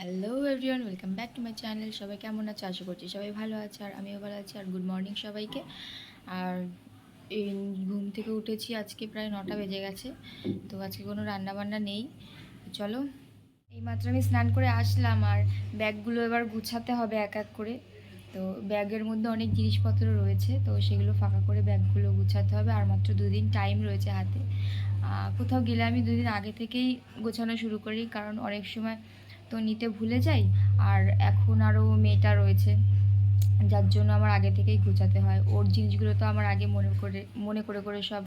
Hello everyone, welcome back to my channel. সবাই কেমন আছে? আশা করছি সবাই ভালো আছে, আর আমিও ভালো আছি। আর গুড মর্নিং সবাইকে। আর এই ঘুম থেকে উঠেছি, আজকে প্রায় 9টা বেজে গেছে। তো আজকে কোনো রান্নাবান্না নেই। চলো, এইমাত্র আমি স্নান করে আসলাম, আর ব্যাগগুলো এবার গুছাতে হবে এক এক করে। তো ব্যাগের মধ্যে অনেক জিনিসপত্র রয়েছে, তো সেগুলো ফাঁকা করে ব্যাগগুলো গুছাতে হবে। আর মাত্র 2 দিন টাইম রয়েছে হাতে। কোথাও গেলে আমি 2 দিন আগে থেকেই গোছানো শুরু করি, কারণ অনেক সময় তো নিতে ভুলে যাই। আর এখন আরও মেয়েটা রয়েছে, যার জন্য আমার আগে থেকেই গুছাতে হয়। ওর জিনিসগুলো তো আমার আগে মনে করে করে সব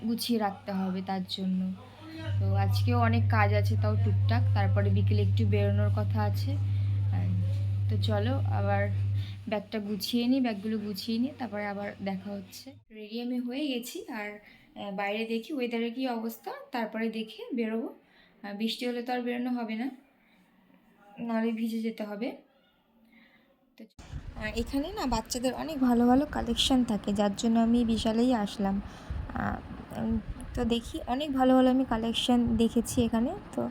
গুছিয়ে রাখতে হবে, তার জন্য। তো আজকেও অনেক কাজ আছে, তাও টুকটাক। তারপরে বিকেলে একটু বেরোনোর কথা আছে। তো চলো আবার ব্যাগগুলো গুছিয়ে নিই, তারপরে আবার দেখা হচ্ছে। রেডি আমি হয়ে গেছি, আর বাইরে দেখি ওয়েদারের কী অবস্থা, তারপরে দেখে বেরোবো। বৃষ্টি হলে তো আর বেরোনো হবে না, নাহলে ভিজে যেতে হবে। তো এখানে না বাচ্চাদের অনেক ভালো ভালো কালেকশান থাকে, যার জন্য আমি বিশালেই আসলাম। তো দেখি, অনেক ভালো ভালো আমি কালেকশান দেখেছি এখানে। তো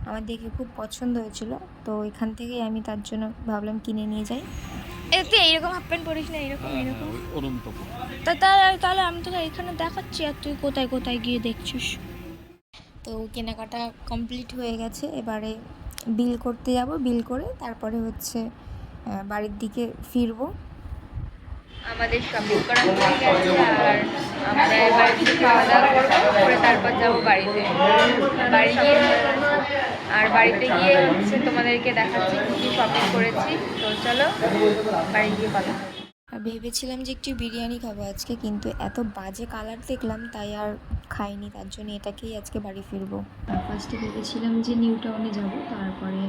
আমার দেখে খুব পছন্দ হয়েছিল, তো এখান থেকেই আমি তার জন্য ভাবলাম কিনে নিয়ে যাই। তুই এইরকম হাফ প্যান্ট পরিস না, এরকম এরকম। তাহলে আমি তোকে এখানে দেখাচ্ছি, আর তুই কোথায় কোথায় গিয়ে দেখছিস। তো কেনাকাটা কমপ্লিট হয়ে গেছে, এবারে বিল করতে যাব। বিল করে তারপরে হচ্ছে বাড়ির দিকে ফিরবো। আমাদের শপিং করা হয়ে গেছে, আর আমরা এবার খাওয়া দাওয়া করবো, করে তারপর যাবো বাড়িতে। বাড়ি গিয়ে বাড়িতে গিয়ে হচ্ছে তোমাদেরকে দেখাচ্ছি কী কী শপিং করেছি। তো চলো বাড়ি গিয়ে কথা হবে। ভেবেছিলাম যে একটু বিরিয়ানি খাবো আজকে, কিন্তু এত বাজে কালার দেখলাম, তাই আর খাইনি। তার জন্য এটাকেই আজকে বাড়ি ফিরবো। ফার্স্টে ভেবেছিলাম যে নিউ টাউনে যাবো, তারপরে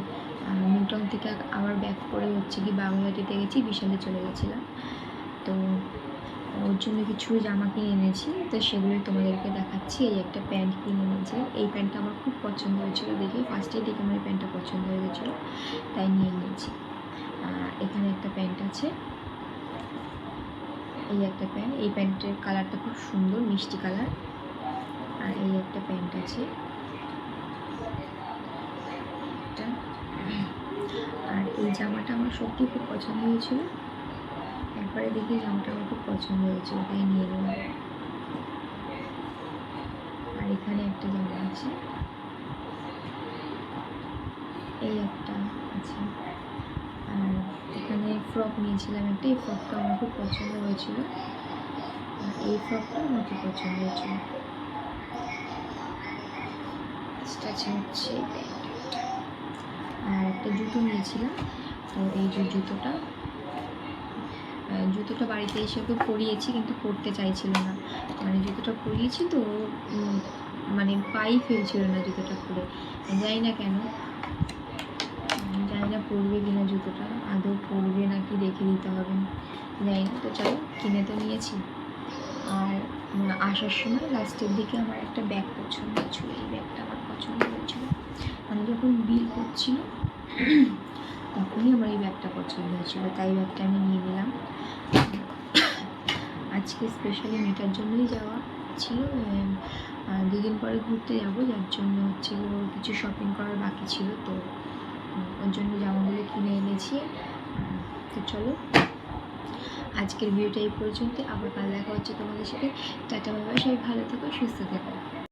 নিউ টাউন থেকে আবার ব্যাক করে হচ্ছে কি বাগুইআটিতে গেছি, বিশালে চলে গেছিলাম। তো ওর জন্য কিছু জামা কিনে এনেছি, তো সেগুলোই তোমাদেরকে দেখাচ্ছি। এই একটা প্যান্ট কিনে এনেছি, এই প্যান্টটা আমার খুব পছন্দ হয়েছিলো দেখে। ফার্স্টেই দেখে আমার এই প্যান্টটা পছন্দ হয়ে গেছিলো, তাই নিয়ে নিয়েছি। এখানে একটা প্যান্ট আছে, এই একটা প্যান্ট। এই প্যান্টের কালারটা খুব সুন্দর, মিষ্টি কালার। আর এই একটা প্যান্ট আছে, আর এই জামাটা আমার সত্যি খুব পছন্দ হয়েছিল। একবারে দেখে জামাটা আমার খুব পছন্দ হয়েছিল, তাই নিয়ে নিলাম। আর এখানে একটা জামা আছে, এই একটা আছে। আর এখানে ফ্রক নিয়েছিলাম একটা, এই ফ্রকটা আমার খুব পছন্দ হয়েছিল। আর এই ফ্রকটা আমার খুব পছন্দ হয়েছিল। হচ্ছে আর একটা জুতো নিয়েছিলাম। তো এই যে জুতোটা বাড়িতে এসে ওকে পরিয়েছি, কিন্তু পরতে চাইছিল না। মানে জুতোটা পরিয়েছি তো মানে পাই ফেলছিল না জুতোটা পরে। জানি না কেন, জানি না পরবে কিনা জুতোটা, আদৌ পরবে নাকি রেখে দিতে হবে, জানি না। তো চলো, কিনে তো নিয়েছি। আর আসার সময় লাস্টের দিকে আমার একটা ব্যাগ পছন্দ হয়েছিল, এই ব্যাগটা আমার পছন্দ হয়েছিল। আমি যখন বিল করছিল তখনই আমার এই ব্যাগটা পছন্দ হয়েছিল, তাই ব্যাগটা আমি নিয়ে নিলাম। আজকে স্পেশালি মেয়েটার জন্যই যাওয়া ছিল। 2 দিন পরে ঘুরতে যাব, যার জন্য হচ্ছে ওর কিছু শপিং করার বাকি ছিল, তো ওর জন্য জামাগুলো কিনে এনেছি। তো চলো, আজকের ভিডিওটা এই পর্যন্ত। আবার কাল দেখা হচ্ছে তোমাদের সাথে। Tata, bye bye. সবাই ভালো থেকো, সুস্থ থেকো।